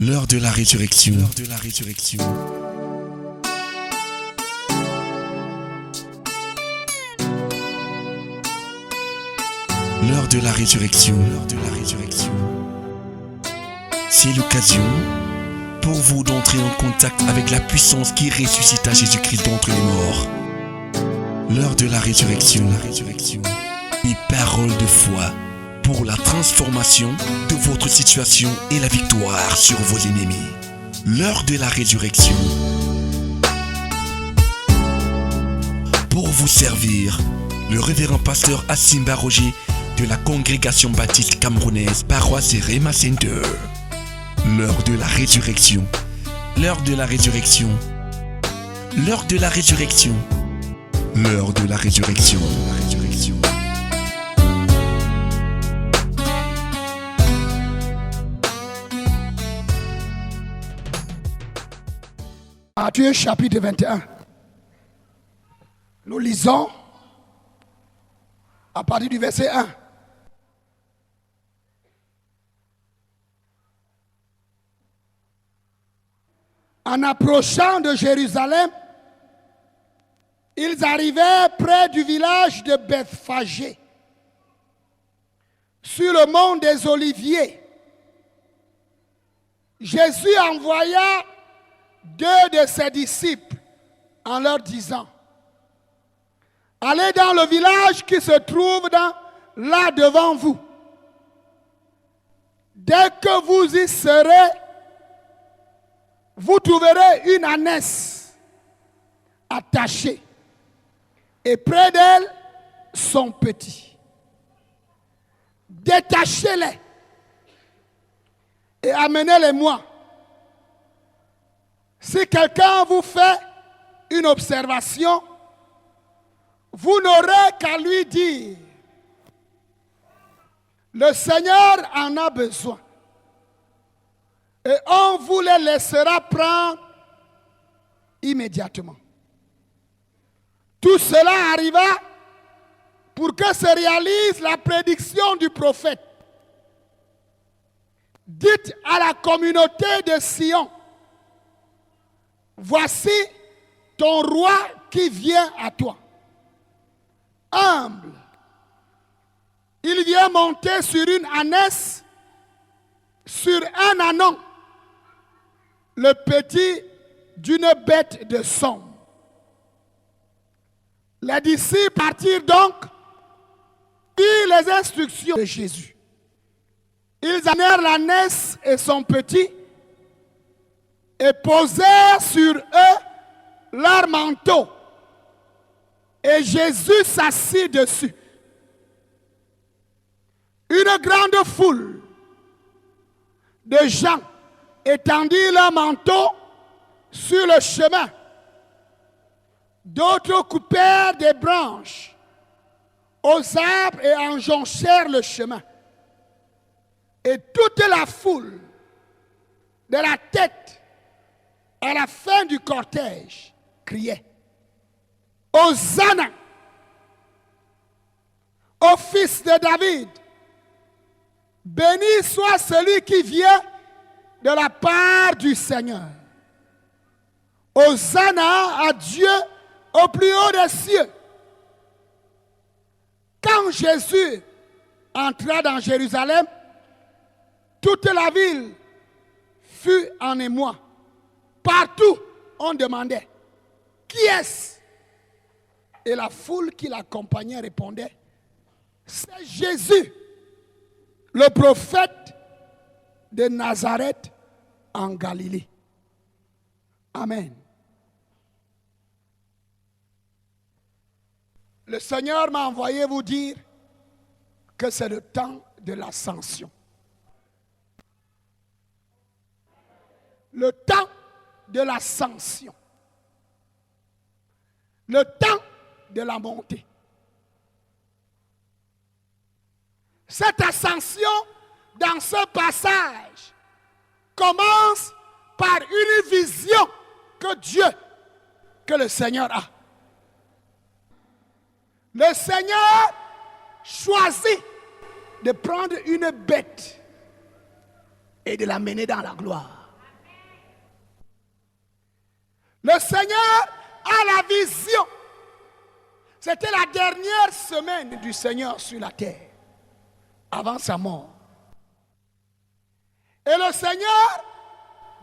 L'heure de la résurrection. L'heure de la résurrection. L'heure de la résurrection. L'heure de la résurrection. C'est l'occasion pour vous d'entrer en contact avec la puissance qui ressuscita Jésus-Christ d'entre les morts. L'heure de la résurrection. La résurrection. Une parole de foi pour la transformation de votre situation et la victoire sur vos ennemis. L'heure de la résurrection. Pour vous servir, le révérend pasteur Asimba Roger de la congrégation baptiste camerounaise Paroisse Rema Center. L'heure de la résurrection. L'heure de la résurrection. L'heure de la résurrection. L'heure de la résurrection. La résurrection. Matthieu chapitre 21. Nous lisons à partir du verset 1. En approchant de Jérusalem, ils arrivèrent près du village de Bethphagée, sur le mont des Oliviers. Jésus envoya 2 de ses disciples en leur disant: allez dans le village qui se trouve là devant vous. Dès que vous y serez, vous trouverez une ânesse attachée et près d'elle son petit. Détachez-les et amenez-les-moi. Si quelqu'un vous fait une observation, vous n'aurez qu'à lui dire: le Seigneur en a besoin. Et on vous les laissera prendre immédiatement. Tout cela arriva pour que se réalise la prédiction du prophète. Dites à la communauté de Sion: voici ton roi qui vient à toi. Humble, il vient monter sur une ânesse, sur un ânon, le petit d'une bête de somme. Les disciples partirent donc, puis les instructions de Jésus. Ils amenèrent l'ânesse et son petit et posèrent sur eux leur manteau. Et Jésus s'assit dessus. Une grande foule de gens étendirent leur manteau sur le chemin. D'autres coupèrent des branches aux arbres et enjonchèrent le chemin. Et toute la foule, de la tête à la fin du cortège, criait: Hosanna au fils de David. Béni soit celui qui vient de la part du Seigneur. Hosanna à Dieu au plus haut des cieux. Quand Jésus entra dans Jérusalem, toute la ville fut en émoi. Partout, on demandait: qui est-ce? Et la foule qui l'accompagnait répondait: c'est Jésus, le prophète de Nazareth en Galilée. Amen. Le Seigneur m'a envoyé vous dire que c'est le temps de l'ascension. Le temps de l'ascension. Le temps de la montée. Cette ascension, dans ce passage, commence par une vision que le Seigneur a. Le Seigneur choisit de prendre une bête et de l'amener dans la gloire. Le Seigneur a la vision. C'était la dernière semaine du Seigneur sur la terre, avant sa mort. Et le Seigneur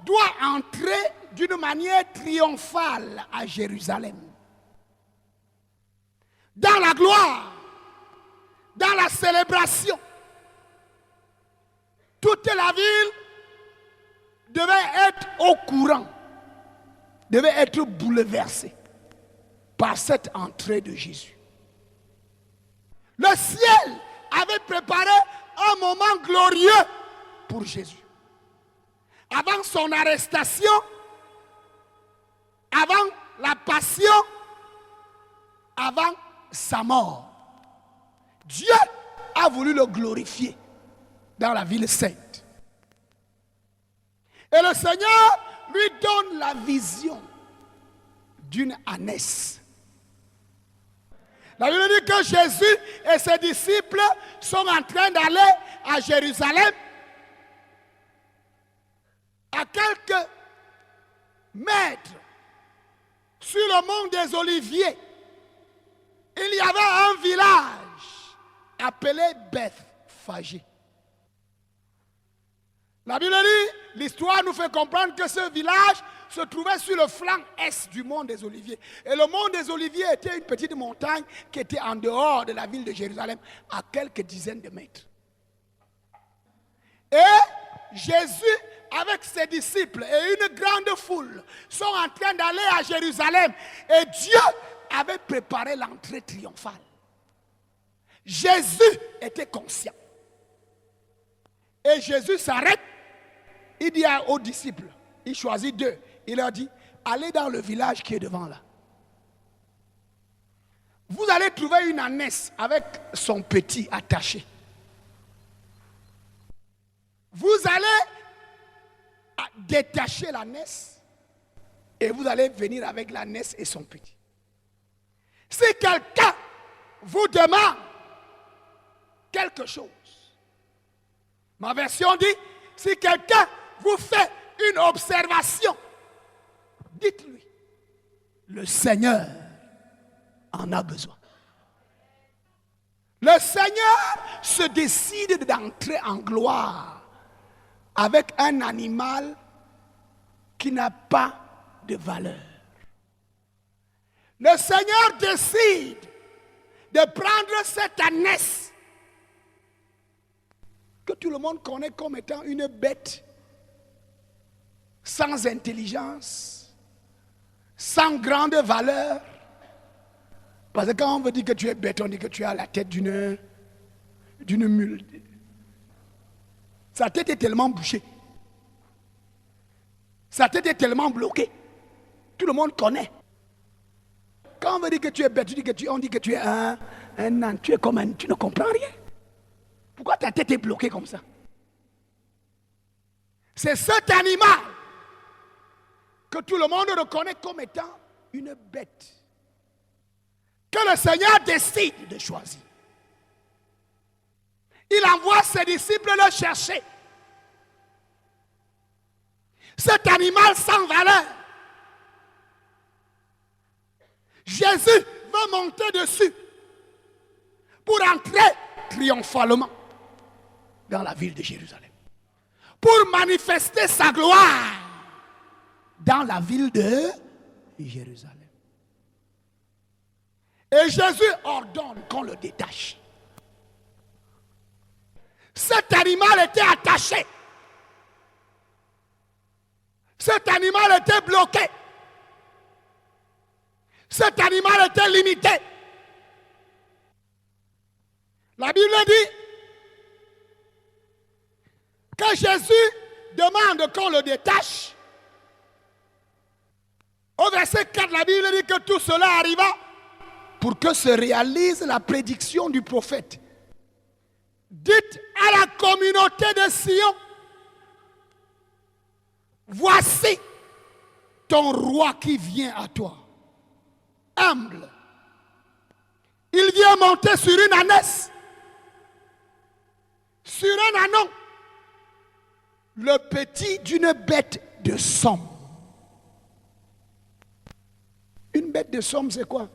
doit entrer d'une manière triomphale à Jérusalem. Dans la gloire, dans la célébration. Toute la ville devait être au courant, devait être bouleversée par cette entrée de Jésus. Le ciel avait préparé un moment glorieux pour Jésus. Avant son arrestation, avant la passion, avant sa mort. Dieu a voulu le glorifier dans la ville sainte. Et le Seigneur lui donne la vision d'une ânesse. La Bible dit que Jésus et ses disciples sont en train d'aller à Jérusalem. À quelques mètres sur le mont des Oliviers, il y avait un village appelé Bethphagée. La Bible dit, l'histoire nous fait comprendre que ce village se trouvait sur le flanc est du mont des Oliviers. Et le mont des Oliviers était une petite montagne qui était en dehors de la ville de Jérusalem, à quelques dizaines de mètres. Et Jésus, avec ses disciples et une grande foule, sont en train d'aller à Jérusalem. Et Dieu avait préparé l'entrée triomphale. Jésus était conscient. Et Jésus s'arrête. Il dit aux disciples, il choisit 2. Il leur dit, allez dans le village qui est devant là. Vous allez trouver une ânesse avec son petit attaché. Vous allez détacher l'ânesse et vous allez venir avec l'ânesse et son petit. Si quelqu'un vous demande quelque chose, ma version dit, si quelqu'un vous fait une observation, dites-lui, le Seigneur en a besoin. Le Seigneur se décide d'entrer en gloire avec un animal qui n'a pas de valeur. Le Seigneur décide de prendre cette ânesse que tout le monde connaît comme étant une bête sans intelligence, sans grande valeur. Parce que quand on veut dire que tu es bête, on dit que tu as la tête d'une mule. Sa tête est tellement bouchée. Sa tête est tellement bloquée. Tout le monde connaît. Quand on veut dire que tu es bête, on dit que tu es un âne. Tu es comme un, tu ne comprends rien. Pourquoi ta tête est bloquée comme ça? C'est cet animal que tout le monde reconnaît comme étant une bête que le Seigneur décide de choisir. Il envoie ses disciples le chercher. Cet animal sans valeur. Jésus veut monter dessus pour entrer triomphalement dans la ville de Jérusalem. Pour manifester sa gloire dans la ville de Jérusalem. Et Jésus ordonne qu'on le détache. Cet animal était attaché. Cet animal était bloqué. Cet animal était limité. La Bible dit que Jésus demande qu'on le détache. Au verset 4, la Bible dit que tout cela arriva pour que se réalise la prédiction du prophète. Dites à la communauté de Sion, voici ton roi qui vient à toi, humble. Il vient monter sur une ânesse, sur un ânon, le petit d'une bête de somme. Une bête de somme, c'est quoi?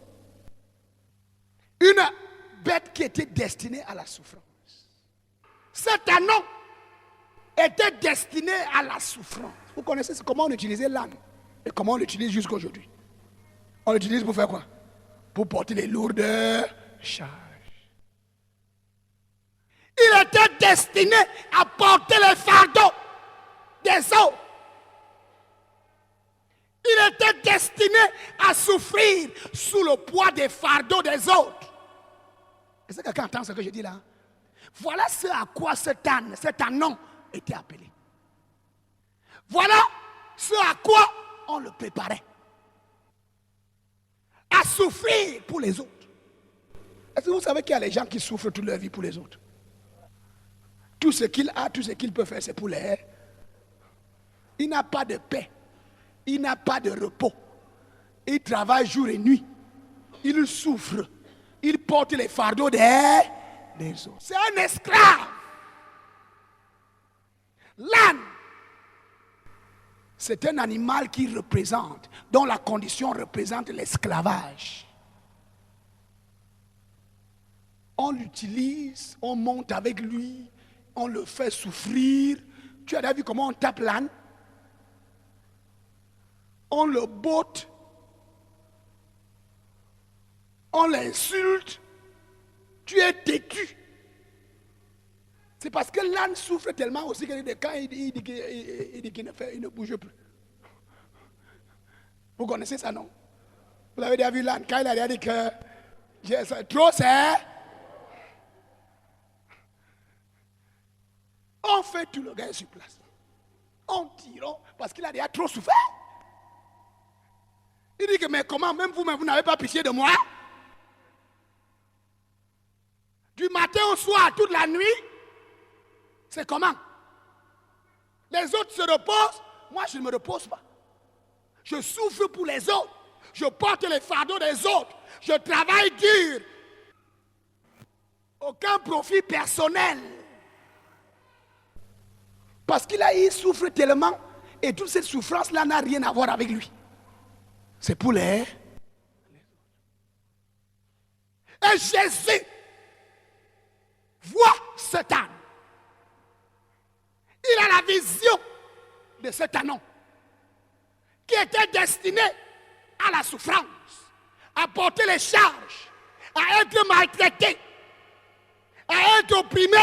Une bête qui était destinée à la souffrance. Cet anon était destiné à la souffrance. Vous connaissez comment on utilisait l'âne et comment on l'utilise jusqu'à aujourd'hui. On l'utilise pour faire quoi? Pour porter les lourdes charges. Il était destiné à porter les fardeaux des autres. Il était destiné à souffrir sous le poids des fardeaux des autres. Est-ce que quelqu'un entend ce que je dis là? Voilà ce à quoi cet anon était appelé. Voilà ce à quoi on le préparait. À souffrir pour les autres. Est-ce que vous savez qu'il y a des gens qui souffrent toute leur vie pour les autres? Tout ce qu'il a, tout ce qu'il peut faire, c'est pour les... Il n'a pas de paix. Il n'a pas de repos. Il travaille jour et nuit. Il souffre. Il porte les fardeaux des autres. C'est un esclave. L'âne, c'est un animal qui représente, dont la condition représente l'esclavage. On l'utilise, on monte avec lui, on le fait souffrir. Tu as déjà vu comment on tape l'âne? On le botte, on l'insulte, tu es têtu. C'est parce que l'âne souffre tellement aussi que quand il dit qu'il ne bouge plus. Vous connaissez ça, non? Vous avez déjà vu l'âne, quand il a dit que trop c'est... On fait tout le gars sur place. On tire, parce qu'il a déjà trop souffert. Il dit que mais comment, même vous-même, vous n'avez pas pitié de moi? Du matin au soir, toute la nuit, c'est comment? Les autres se reposent, moi je ne me repose pas. Je souffre pour les autres. Je porte les fardeaux des autres. Je travaille dur. Aucun profit personnel. Parce il souffre tellement et toute cette souffrance-là n'a rien à voir avec lui. C'est pour les autres. Et Jésus voit cet âne. Il a la vision de cet anon qui était destiné à la souffrance, à porter les charges, à être maltraité, à être opprimé,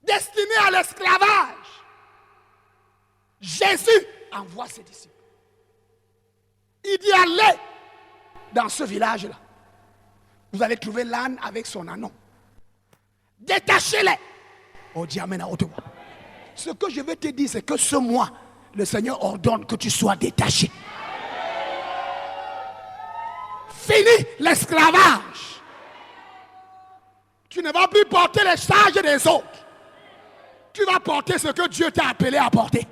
destiné à l'esclavage. Jésus envoie ses disciples. Il dit allez dans ce village-là. Vous allez trouver l'âne avec son anon. Détachez-les. Oh, dis amen à haute voix. Ce que je vais te dire, c'est que ce mois, le Seigneur ordonne que tu sois détaché. Fini l'esclavage. Tu ne vas plus porter les charges des autres. Tu vas porter ce que Dieu t'a appelé à porter.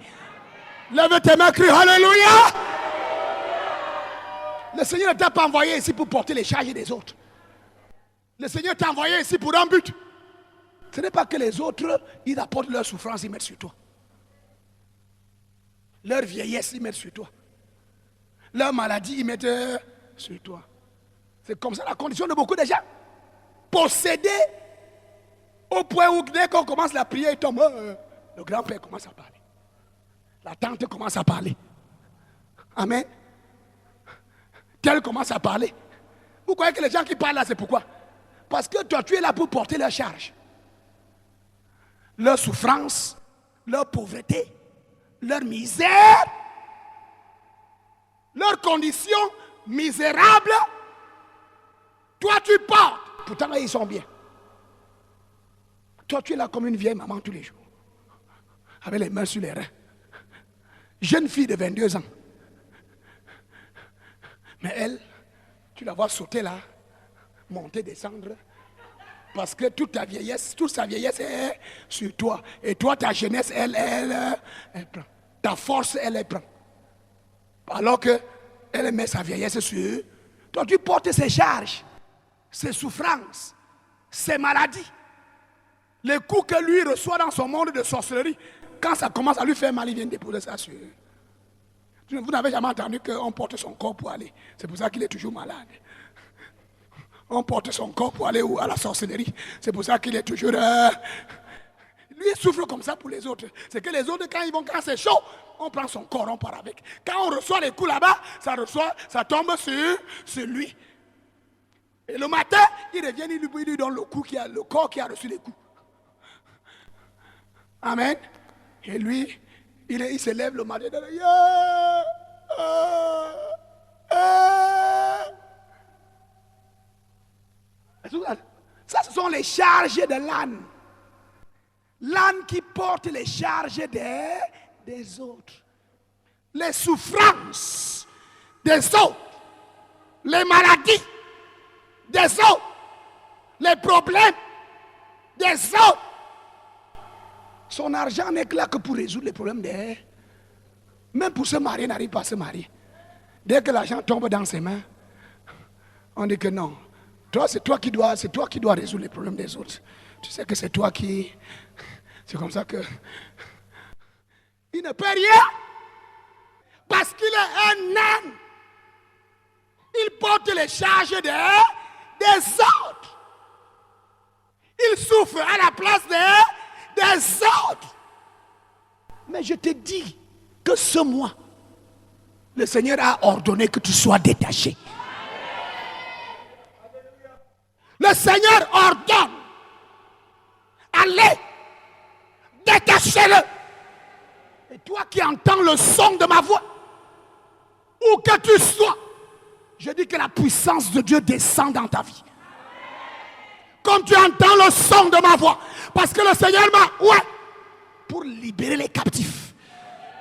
Lève tes mains, crie Alléluia. Le Seigneur ne t'a pas envoyé ici pour porter les charges des autres. Le Seigneur t'a envoyé ici pour un but. Ce n'est pas que les autres, ils apportent leur souffrance, ils mettent sur toi. Leur vieillesse, ils mettent sur toi. Leur maladie, ils mettent sur toi. C'est comme ça la condition de beaucoup de gens. Possédés au point où dès qu'on commence la prière, il tombe. Le grand-père commence à parler. La tante commence à parler. Amen. Tel commence à parler. Vous croyez que les gens qui parlent là, c'est pourquoi? Parce que toi, tu es là pour porter leur charge. Leur souffrance, leur pauvreté, leur misère, leurs conditions misérables. Toi, tu portes. Pourtant, là, ils sont bien. Toi, tu es là comme une vieille maman tous les jours. Avec les mains sur les reins. Jeune fille de 22 ans. Mais elle, tu la vois sauter là, monter, descendre. Parce que toute sa vieillesse est sur toi. Et toi, ta jeunesse, elle prend. Ta force, elle prend. Alors qu'elle met sa vieillesse sur toi. Tu portes ses charges, ses souffrances, ses maladies. Les coups que lui reçoit dans son monde de sorcellerie, quand ça commence à lui faire mal, il vient déposer ça sur eux. Vous n'avez jamais entendu qu'on porte son corps pour aller. C'est pour ça qu'il est toujours malade. On porte son corps pour aller à la sorcellerie. C'est pour ça qu'il est toujours... Lui, il souffre comme ça pour les autres. C'est que les autres, quand c'est chaud, on prend son corps, on part avec. Quand on reçoit les coups là-bas, ça tombe sur lui. Et le matin, il revient, il lui donne le corps qui a reçu les coups. Amen. Et lui, il se lève le matin. Ça, ce sont les charges de l'âne. L'âne qui porte les charges des autres. Les souffrances des autres. Les maladies des autres. Les problèmes des autres. Son argent n'est que là que pour résoudre les problèmes des... Même pour se marier, il n'arrive pas à se marier. Dès que l'argent tombe dans ses mains, on dit que non. C'est toi qui dois résoudre les problèmes des autres. Tu sais que c'est toi qui... C'est comme ça que... Il ne peut rien. Parce qu'il est un âne. Il porte les charges des autres. Il souffre à la place des autres. Mais je te dis que ce mois, le Seigneur a ordonné que tu sois détaché. Le Seigneur ordonne. Allez, détachez-le. Et toi qui entends le son de ma voix, où que tu sois, je dis que la puissance de Dieu descend dans ta vie. Comme tu entends le son de ma voix, parce que le Seigneur m'a, pour libérer les captifs.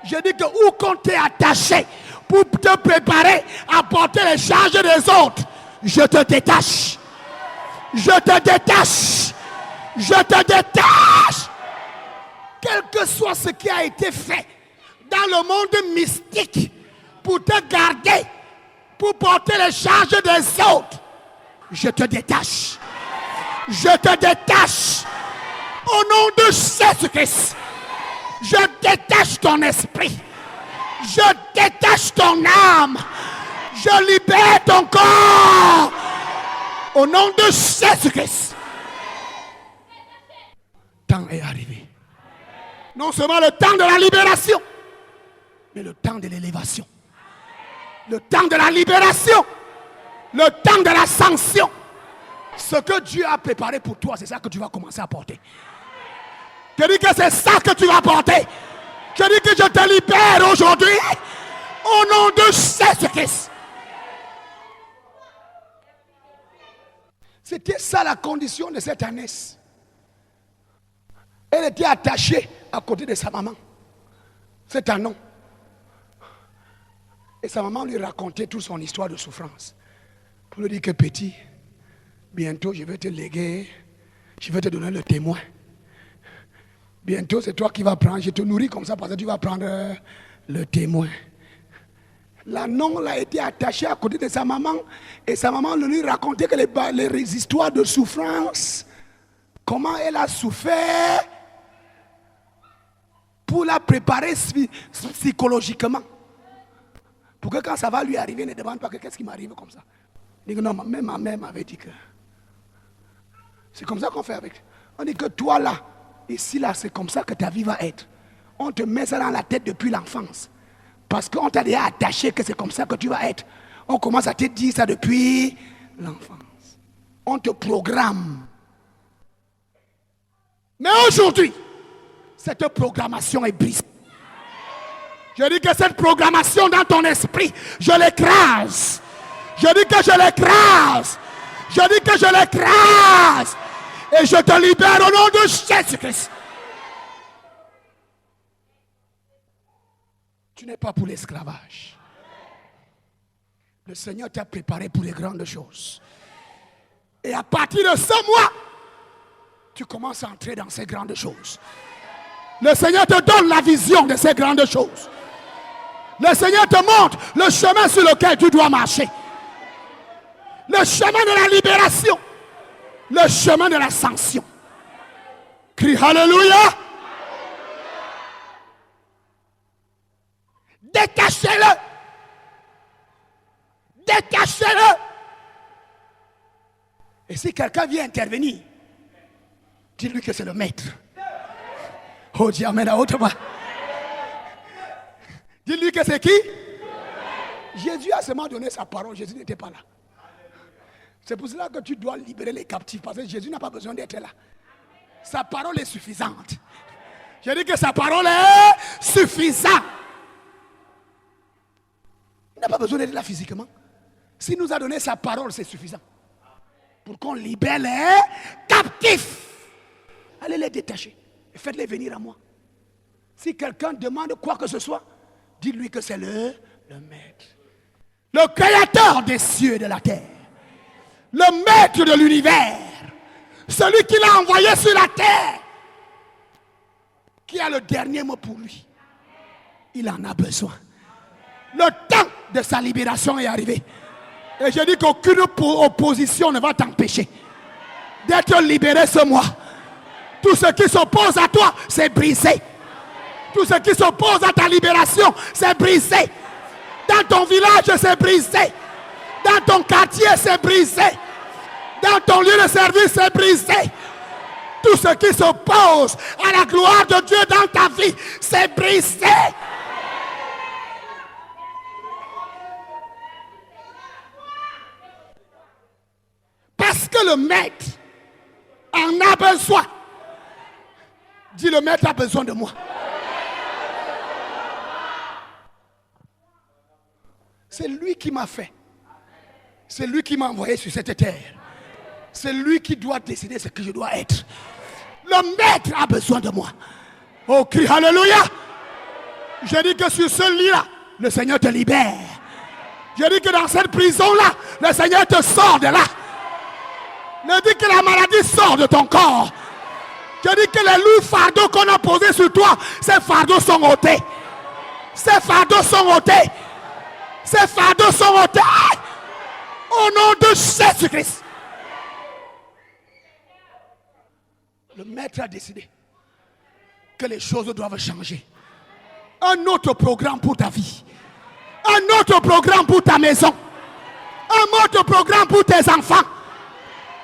Je dis que où qu'on t'est attaché, pour te préparer à porter les charges des autres, je te détache. Je te détache. Je te détache. Quel que soit ce qui a été fait dans le monde mystique pour te garder, pour porter les charges des autres, je te détache. Je te détache. Au nom de Jésus-Christ, je détache ton esprit. Je détache ton âme. Je libère ton corps. Au nom de Jésus-Christ. Le temps est arrivé. Non seulement le temps de la libération, mais le temps de l'élévation. Le temps de la libération. Le temps de l'ascension. Ce que Dieu a préparé pour toi, c'est ça que tu vas commencer à porter. Je dis que c'est ça que tu vas porter. Je dis que je te libère aujourd'hui. Au nom de Jésus-Christ. C'était ça la condition de cette ânesse. Elle était attachée à côté de sa maman. C'est un nom. Et sa maman lui racontait toute son histoire de souffrance. Pour lui dire que petit, bientôt je vais te léguer, je vais te donner le témoin. Bientôt c'est toi qui vas prendre, je te nourris comme ça parce que tu vas prendre le témoin. La non a été attachée à côté de sa maman et sa maman lui racontait que les histoires de souffrance, comment elle a souffert pour la préparer psychologiquement. Pour que quand ça va lui arriver, ne demande pas que qu'est-ce qui m'arrive comme ça. Il dit que non, même ma mère m'avait dit que c'est comme ça qu'on fait avec. On dit que toi là, ici là, c'est comme ça que ta vie va être. On te met ça dans la tête depuis l'enfance. Parce qu'on t'a déjà attaché que c'est comme ça que tu vas être. On commence à te dire ça depuis l'enfance. On te programme. Mais aujourd'hui, cette programmation est brisée. Je dis que cette programmation dans ton esprit, je l'écrase. Je dis que je l'écrase. Je dis que je l'écrase. Et je te libère au nom de Jésus-Christ. Tu n'es pas pour l'esclavage. Le Seigneur t'a préparé pour les grandes choses. Et à partir de ce mois, tu commences à entrer dans ces grandes choses. Le Seigneur te donne la vision de ces grandes choses. Le Seigneur te montre le chemin sur lequel tu dois marcher. Le chemin de la libération. Le chemin de l'ascension. Crie Alléluia. Détachez-le. Détachez-le. Et si quelqu'un vient intervenir, dis-lui que c'est le maître. Oh, dis amen à haute voix. Dis-lui que c'est qui? Jésus a seulement donné sa parole. Jésus n'était pas là. C'est pour cela que tu dois libérer les captifs. Parce que Jésus n'a pas besoin d'être là. Sa parole est suffisante. Je dis que sa parole est suffisante. Il n'a pas besoin d'être là physiquement. S'il nous a donné sa parole, c'est suffisant. Pour qu'on libère les captifs. Allez les détacher. Et faites-les venir à moi. Si quelqu'un demande quoi que ce soit, dis-lui que c'est le maître. Le créateur des cieux et de la terre. Le maître de l'univers. Celui qui l'a envoyé sur la terre. Qui a le dernier mot pour lui. Il en a besoin. Le temps de sa libération est arrivé. Et je dis qu'aucune opposition ne va t'empêcher d'être libéré ce mois. Tout ce qui s'oppose à toi, c'est brisé. Tout ce qui s'oppose à ta libération, c'est brisé. Dans ton village, c'est brisé. Dans ton quartier, c'est brisé. Dans ton lieu de service, c'est brisé. Tout ce qui s'oppose à la gloire de Dieu dans ta vie, c'est brisé. Parce que le maître en a besoin. Dis, le maître a besoin de moi. C'est lui qui m'a fait. C'est lui qui m'a envoyé sur cette terre. C'est lui qui doit décider ce que je dois être. Le maître a besoin de moi. Oh, crie alléluia. Je dis que sur ce lit-là, le Seigneur te libère. Je dis que dans cette prison-là, le Seigneur te sort de là. Je dis que la maladie sort de ton corps. Je dis que les lourds fardeaux qu'on a posés sur toi, ces fardeaux sont ôtés. Ces fardeaux sont ôtés. Ces fardeaux sont ôtés. Au nom de Jésus-Christ. Le maître a décidé que les choses doivent changer. Un autre programme pour ta vie. Un autre programme pour ta maison. Un autre programme pour tes enfants.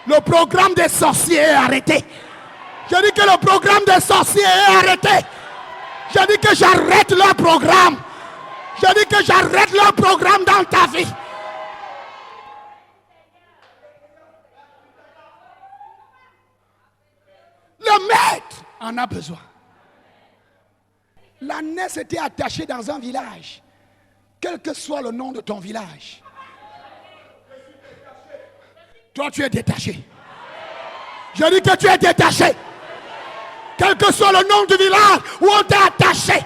Le programme des sorciers est arrêté. Je dis que le programme des sorciers est arrêté. Je dis que j'arrête leur programme. Je dis que j'arrête leur programme dans ta vie. Le maître en a besoin. L'ânesse était attachée dans un village. Quel que soit le nom de ton village. Toi, tu es détaché. Je dis que tu es détaché. Quel que soit le nom du village où on t'a attaché.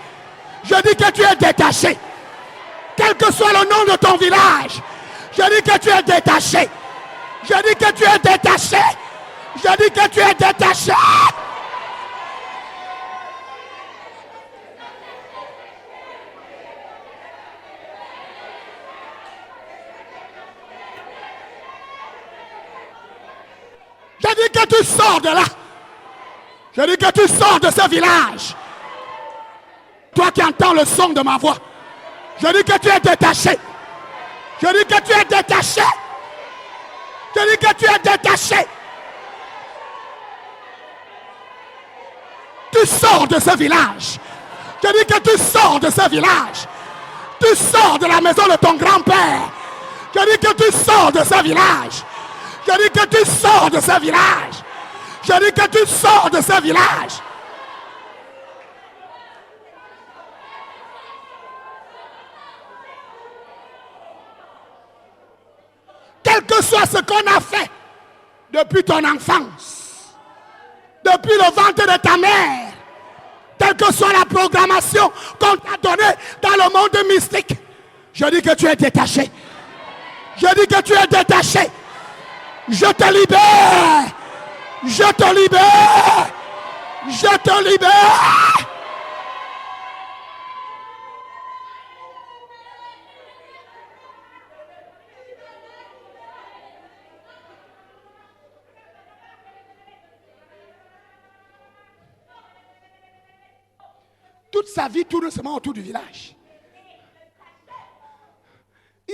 Je dis que tu es détaché. Quel que soit le nom de ton village. Je dis que tu es détaché. Je dis que tu es détaché. Je dis que tu es détaché. Je dis que tu sors de là. Je dis que tu sors de ce village. Toi qui entends le son de ma voix. Je dis que tu es détaché. Je dis que tu es détaché. Je dis que tu es détaché. Tu sors de ce village. Je dis que tu sors de ce village. Tu sors de la maison de ton grand-père. Je dis que tu sors de ce village. Je dis que tu sors de ce village. Je dis que tu sors de ce village. Quel que soit ce qu'on a fait depuis ton enfance, depuis le ventre de ta mère, quelle que soit la programmation qu'on t'a donnée dans le monde mystique, je dis que tu es détaché. Je dis que tu es détaché. Je te libère. Je te libère. Je te libère. Toute sa vie tourne seulement autour du village.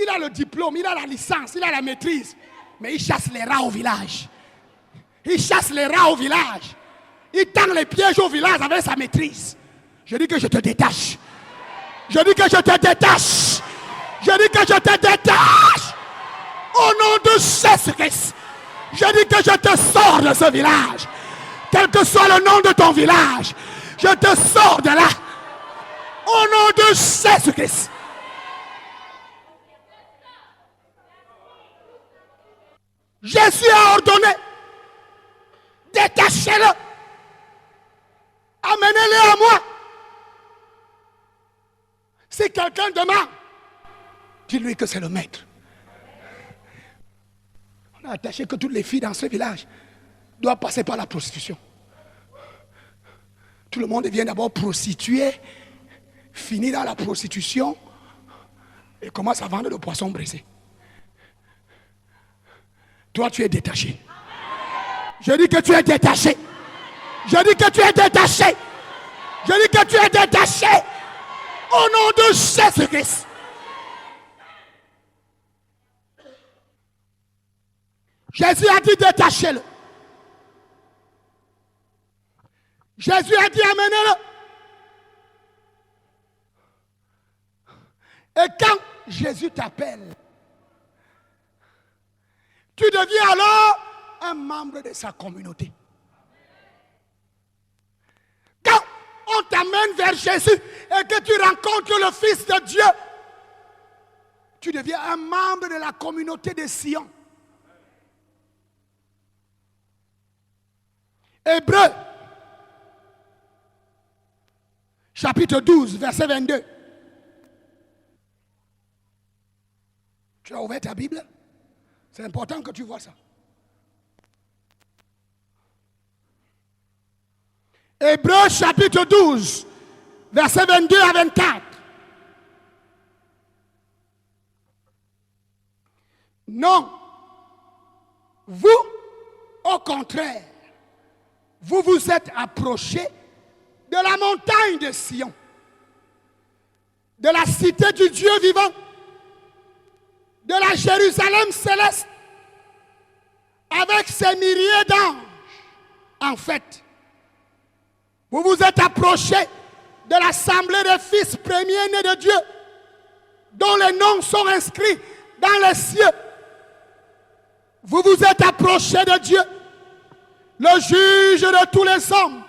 Il a le diplôme, il a la licence, il a la maîtrise. Mais il chasse les rats au village. Il chasse les rats au village. Il tend les pièges au village avec sa maîtrise. Je dis que je te détache. Je dis que je te détache. Je dis que je te détache. Au nom de Jésus-Christ. Je dis que je te sors de ce village. Quel que soit le nom de ton village, je te sors de là. Au nom de Jésus-Christ. Jésus a ordonné. Détachez-le. Amenez-le à moi. Si quelqu'un demande, dis-lui que c'est le maître. On a attaché que toutes les filles dans ce village doivent passer par la prostitution. Tout le monde vient d'abord prostituer, finit dans la prostitution et commence à vendre le poisson brisé. Toi, tu es détaché. Je dis que tu es détaché. Je dis que tu es détaché. Je dis que tu es détaché. Au nom de Jésus-Christ. Jésus a dit détachez-le. Jésus a dit amenez-le. Et quand Jésus t'appelle, tu deviens alors un membre de sa communauté. Quand on t'amène vers Jésus et que tu rencontres le Fils de Dieu, tu deviens un membre de la communauté de Sion. Hébreux, chapitre 12, verset 22. Tu as ouvert ta Bible? C'est important que tu vois ça. Hébreux chapitre 12, versets 22 à 24. Non, vous, au contraire, vous vous êtes approchés de la montagne de Sion, de la cité du Dieu vivant, de la Jérusalem céleste, avec ses milliers d'anges. En fait, vous vous êtes approchés de l'assemblée des fils premiers-nés de Dieu, dont les noms sont inscrits dans les cieux. Vous vous êtes approchés de Dieu, le juge de tous les hommes,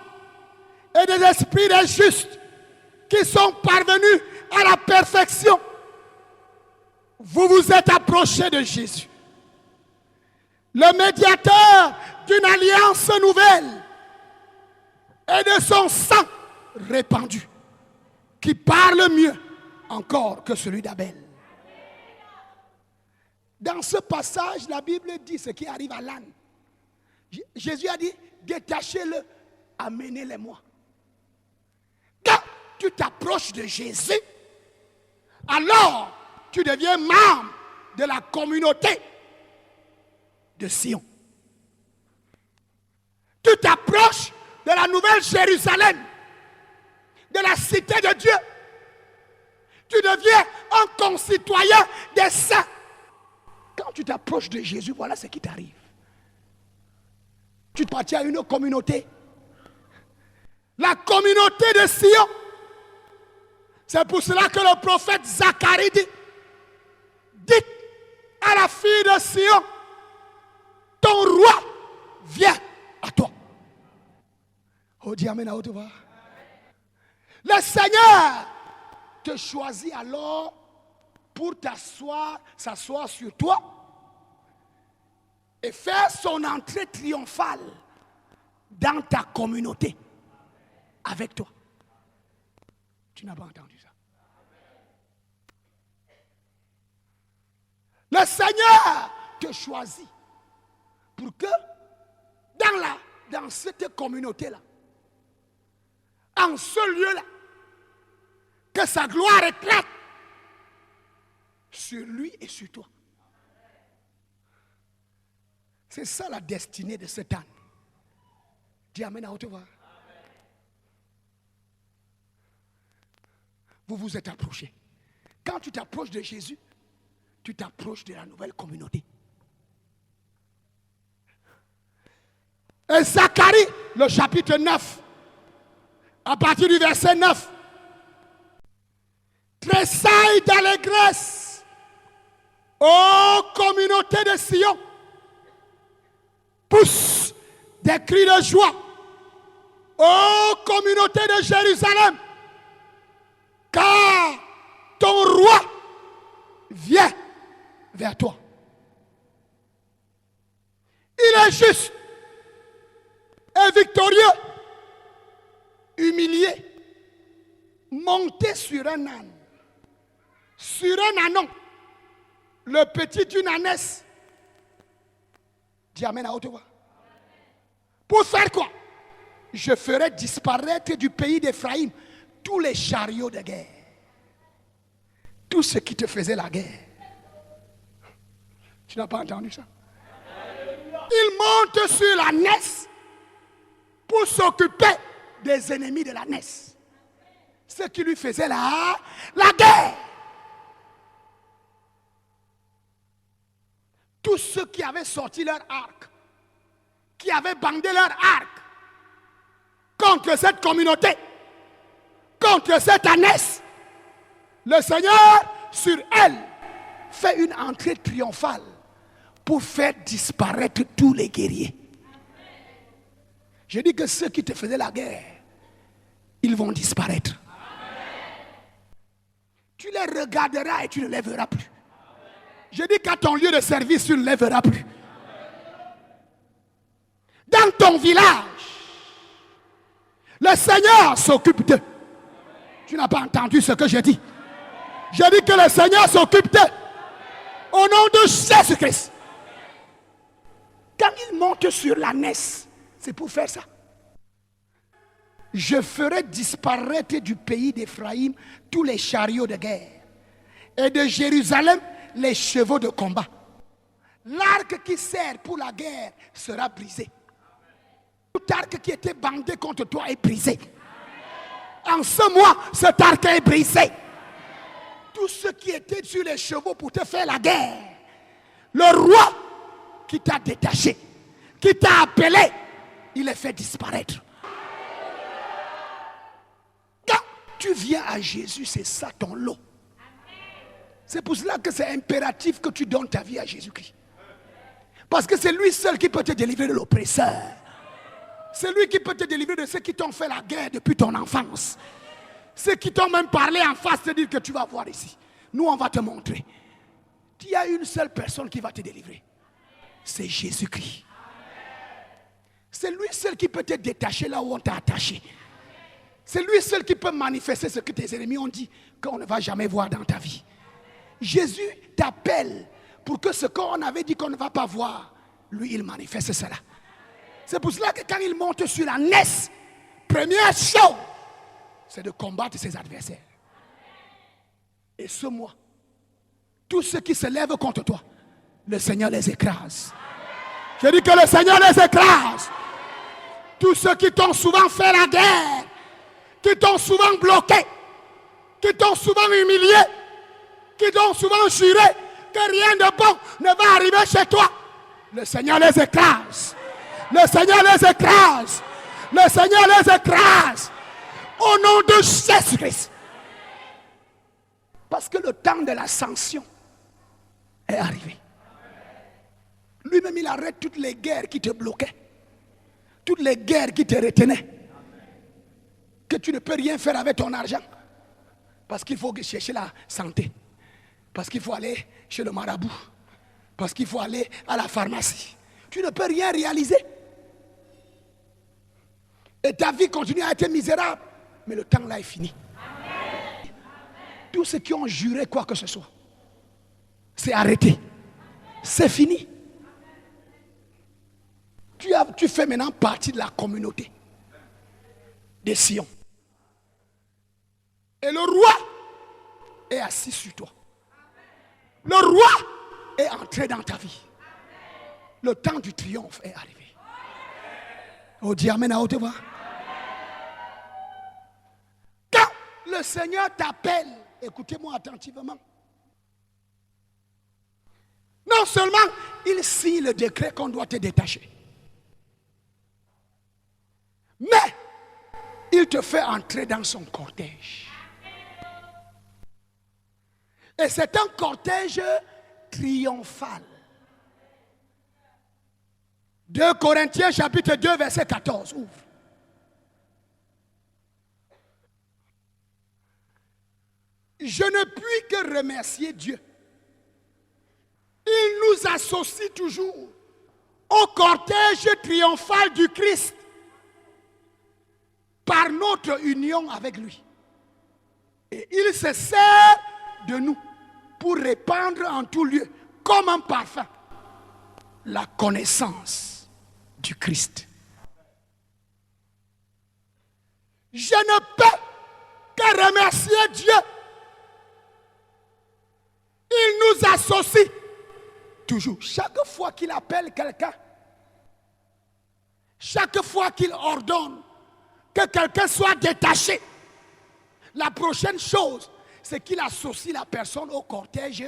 et des esprits des justes qui sont parvenus à la perfection. Vous vous êtes approchés de Jésus, le médiateur d'une alliance nouvelle et de son sang répandu, qui parle mieux encore que celui d'Abel. Dans ce passage, la Bible dit ce qui arrive à l'âne. Jésus a dit, détachez-le, amenez-le-moi. Quand tu t'approches de Jésus, alors tu deviens membre de la communauté de Sion. Tu t'approches de la nouvelle Jérusalem, de la cité de Dieu. Tu deviens un concitoyen des saints. Quand tu t'approches de Jésus, voilà ce qui t'arrive. Tu appartiens à une communauté. La communauté de Sion. C'est pour cela que le prophète Zacharie dit, dites à la fille de Sion, ton roi vient à toi. Oh, dis amen à haute voix. Le Seigneur te choisit alors pour s'asseoir sur toi et faire son entrée triomphale dans ta communauté avec toi. Tu n'as pas entendu ça? Le Seigneur te choisit pour que dans cette communauté-là, en ce lieu-là, que sa gloire éclate sur lui et sur toi. C'est ça la destinée de cet âne. Dis amen à haute voix. Vous vous êtes approchés. Quand tu t'approches de Jésus, tu t'approches de la nouvelle communauté. Et Zacharie, le chapitre 9, à partir du verset 9. Tressaille d'allégresse, ô communauté de Sion, pousse des cris de joie, ô communauté de Jérusalem, car ton roi vient vers toi. Il est juste et victorieux, humilié, monté sur un âne, sur un ânon, le petit d'une ânesse. Dis amen à haute voix. Pour faire quoi? Je ferai disparaître du pays d'Éphraïm tous les chariots de guerre. Tout ce qui te faisait la guerre. Tu n'as pas entendu ça? Il monte sur l'ânesse pour s'occuper des ennemis de l'ânesse. Ce qui lui faisait la guerre. Tous ceux qui avaient sorti leur arc, qui avaient bandé leur arc contre cette communauté, contre cette ânesse, le Seigneur, sur elle, fait une entrée triomphale pour faire disparaître tous les guerriers. Je dis que ceux qui te faisaient la guerre, ils vont disparaître. Tu les regarderas et tu ne les verras plus. Je dis qu'à ton lieu de service, tu ne les verras plus. Dans ton village, le Seigneur s'occupe d'eux. Tu n'as pas entendu ce que je dis. Je dis que le Seigneur s'occupe d'eux. Au nom de Jésus-Christ. Quand il monte sur l'ânesse, c'est pour faire ça. Je ferai disparaître du pays d'Éphraïm tous les chariots de guerre. Et de Jérusalem, les chevaux de combat. L'arc qui sert pour la guerre sera brisé. Tout arc qui était bandé contre toi est brisé. En ce mois, cet arc est brisé. Tout ce qui était sur les chevaux pour te faire la guerre, le roi qui t'a détaché, qui t'a appelé, il est fait disparaître. Quand tu viens à Jésus, c'est ça ton lot. C'est pour cela que c'est impératif que tu donnes ta vie à Jésus-Christ. Parce que c'est lui seul qui peut te délivrer de l'oppresseur. C'est lui qui peut te délivrer de ceux qui t'ont fait la guerre depuis ton enfance. Ceux qui t'ont même parlé en face, te dire que tu vas voir ici. Nous, on va te montrer. Il y a une seule personne qui va te délivrer. C'est Jésus-Christ. C'est lui seul qui peut te détacher là où on t'a attaché. C'est lui seul qui peut manifester ce que tes ennemis ont dit qu'on ne va jamais voir dans ta vie. Jésus t'appelle pour que ce qu'on avait dit qu'on ne va pas voir, lui, il manifeste cela. C'est pour cela que quand il monte sur l'ânesse, première chose, c'est de combattre ses adversaires. Et ce mois, tous ceux qui se lèvent contre toi, le Seigneur les écrase. Je dis que le Seigneur les écrase. Tous ceux qui t'ont souvent fait la guerre, qui t'ont souvent bloqué, qui t'ont souvent humilié, qui t'ont souvent juré que rien de bon ne va arriver chez toi, le Seigneur les écrase. Le Seigneur les écrase. Le Seigneur les écrase. Au nom de Jésus-Christ. Parce que le temps de l'ascension est arrivé. Lui-même, il arrête toutes les guerres qui te bloquaient. Toutes les guerres qui te retenaient. Que tu ne peux rien faire avec ton argent. Parce qu'il faut chercher la santé. Parce qu'il faut aller chez le marabout. Parce qu'il faut aller à la pharmacie. Tu ne peux rien réaliser. Et ta vie continue à être misérable. Mais le temps là est fini. Amen. Tous ceux qui ont juré quoi que ce soit, c'est arrêté. C'est fini. Tu fais maintenant partie de la communauté des Sion. Et le roi est assis sur toi. Le roi est entré dans ta vie. Le temps du triomphe est arrivé. Oh, dis amen à haute voix. Quand le Seigneur t'appelle, écoutez-moi attentivement. Non seulement il signe le décret qu'on doit te détacher, mais il te fait entrer dans son cortège. Et c'est un cortège triomphal. 2 Corinthiens chapitre 2 verset 14. Ouvre. Je ne puis que remercier Dieu. Il nous associe toujours au cortège triomphal du Christ par notre union avec lui. Et il se sert de nous pour répandre en tout lieu, comme un parfum, la connaissance du Christ. Je ne peux que remercier Dieu. Il nous associe toujours. Chaque fois qu'il appelle quelqu'un, chaque fois qu'il ordonne que quelqu'un soit détaché, la prochaine chose, c'est qu'il associe la personne au cortège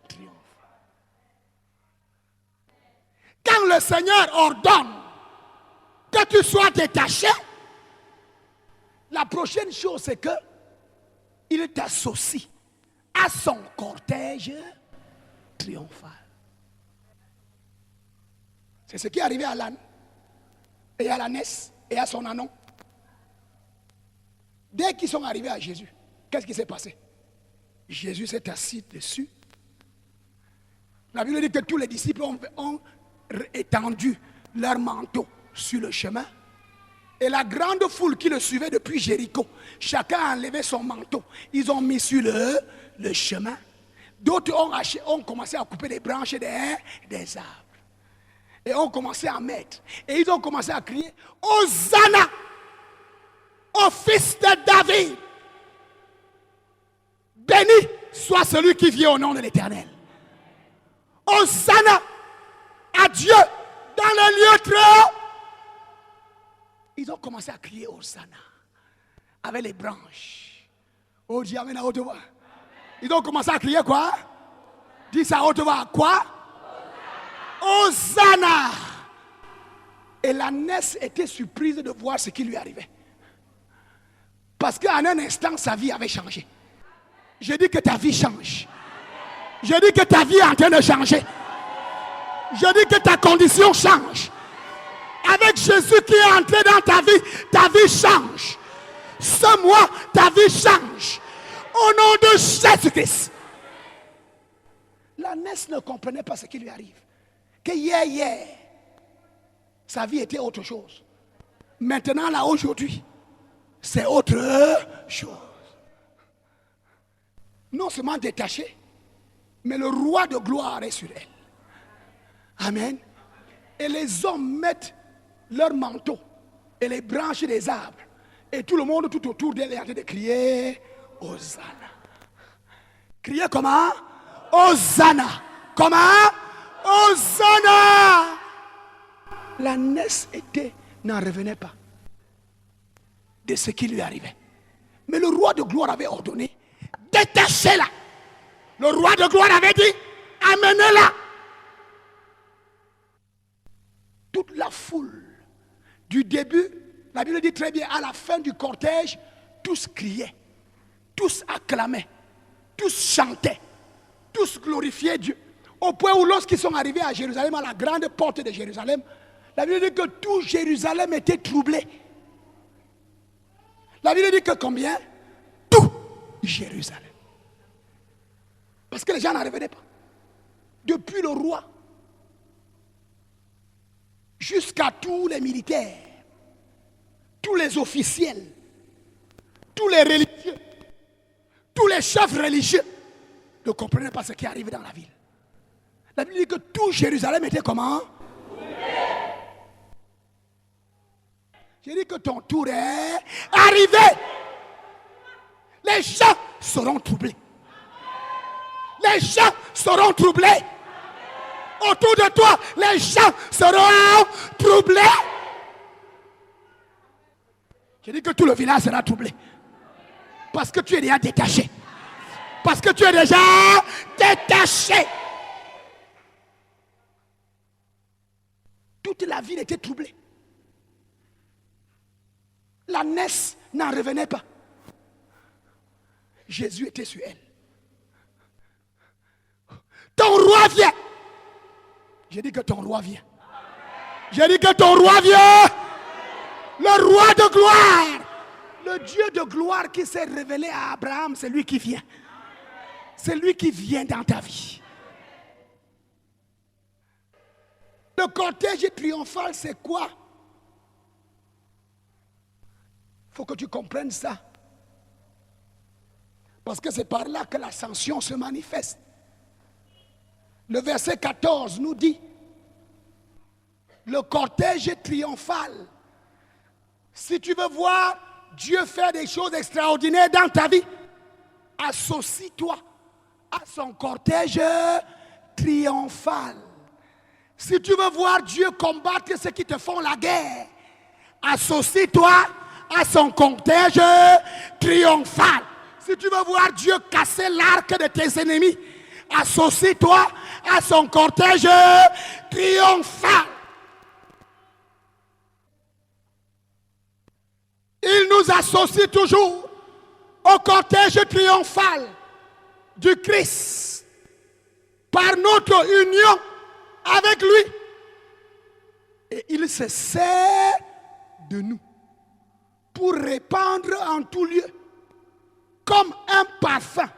triomphal. Quand le Seigneur ordonne que tu sois détaché, la prochaine chose, c'est que il t'associe à son cortège triomphal. C'est ce qui est arrivé à l'âne, et à l'ânesse, et à son ânon. Dès qu'ils sont arrivés à Jésus, qu'est-ce qui s'est passé? Jésus s'est assis dessus. La Bible dit que tous les disciples ont étendu leur manteau sur le chemin. Et la grande foule qui le suivait depuis Jéricho, chacun a enlevé son manteau. Ils ont mis sur le chemin. D'autres ont commencé à couper des branches des arbres. Et ont commencé à mettre. Et ils ont commencé à crier, Hosanna au fils de David. Béni soit celui qui vient au nom de l'Éternel. Hosanna à Dieu dans le lieu très haut. Ils ont commencé à crier Hosanna avec les branches. Oh Dieu, amène à haute voix. Ils ont commencé à crier quoi? Dis ça à haute voix. Quoi? Hosanna. Et l'ânesse était surprise de voir ce qui lui arrivait. Parce qu'en un instant, sa vie avait changé. Je dis que ta vie change. Je dis que ta vie est en train de changer. Je dis que ta condition change. Avec Jésus qui est entré dans ta vie change. Ce mois, ta vie change. Au nom de Jésus-Christ. L'ânesse ne comprenait pas ce qui lui arrive. Que hier, sa vie était autre chose. Maintenant, là, aujourd'hui, c'est autre chose. Non seulement détaché, mais le roi de gloire est sur elle. Amen. Et les hommes mettent leurs manteaux et les branches des arbres. Et tout le monde tout autour d'elle est en train de crier Hosanna. Crier comment? Hosanna. Comment? Hosanna. L'ânesse n'en revenait pas de ce qui lui arrivait. Mais le roi de gloire avait ordonné, détachez-la. Le roi de gloire avait dit, amenez-la. Toute la foule, du début, la Bible dit très bien, à la fin du cortège, tous criaient, tous acclamaient, tous chantaient, tous glorifiaient Dieu. Au point où lorsqu'ils sont arrivés à Jérusalem, à la grande porte de Jérusalem, la Bible dit que tout Jérusalem était troublé. La Bible dit que combien? Tout Jérusalem. Parce que les gens n'en revenaient pas. Depuis le roi jusqu'à tous les militaires, tous les officiels, tous les religieux, tous les chefs religieux ne comprenaient pas ce qui arrivait dans la ville. La Bible dit que tout Jérusalem était comment? J'ai dit que ton tour est arrivé. Les gens seront troublés. Les gens seront troublés. Autour de toi, les gens seront troublés. J'ai dit que tout le village sera troublé. Parce que tu es déjà détaché. Parce que tu es déjà détaché. Toute la ville était troublée. La naisse n'en revenait pas. Jésus était sur elle. Ton roi vient. J'ai dit que ton roi vient. J'ai dit que ton roi vient. Le roi de gloire. Le Dieu de gloire qui s'est révélé à Abraham, c'est lui qui vient. C'est lui qui vient dans ta vie. Le cortège triomphal, c'est quoi? Il faut que tu comprennes ça. Parce que c'est par là que l'ascension se manifeste. Le verset 14 nous dit, le cortège triomphal. Si tu veux voir Dieu faire des choses extraordinaires dans ta vie, associe-toi à son cortège triomphal. Si tu veux voir Dieu combattre ceux qui te font la guerre, associe-toi à son cortège triomphal. Si tu veux voir Dieu casser l'arc de tes ennemis, associe-toi à son cortège triomphal. Il nous associe toujours au cortège triomphal du Christ par notre union avec lui. Et il se sert de nous pour répandre en tout lieu, comme un parfum,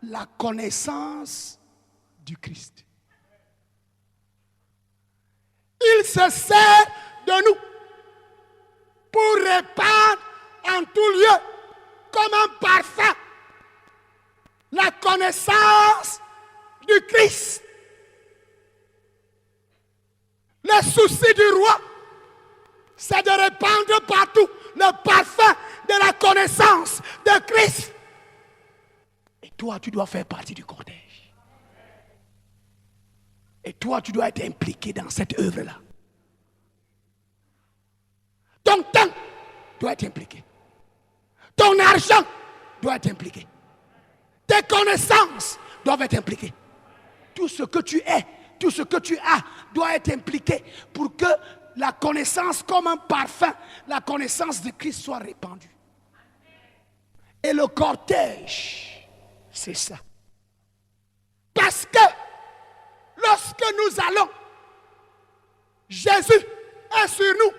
la connaissance du Christ. Il se sert de nous pour répandre en tout lieu, comme un parfum, la connaissance du Christ. Le souci du roi, c'est de répandre partout le parfum de la connaissance de Christ. Et toi, tu dois faire partie du cortège. Et toi, tu dois être impliqué dans cette œuvre-là. Ton temps doit être impliqué. Ton argent doit être impliqué. Tes connaissances doivent être impliquées. Tout ce que tu es, tout ce que tu as doit être impliqué pour que la connaissance comme un parfum, la connaissance de Christ soit répandue. Et le cortège, c'est ça. Parce que lorsque nous allons, Jésus est sur nous,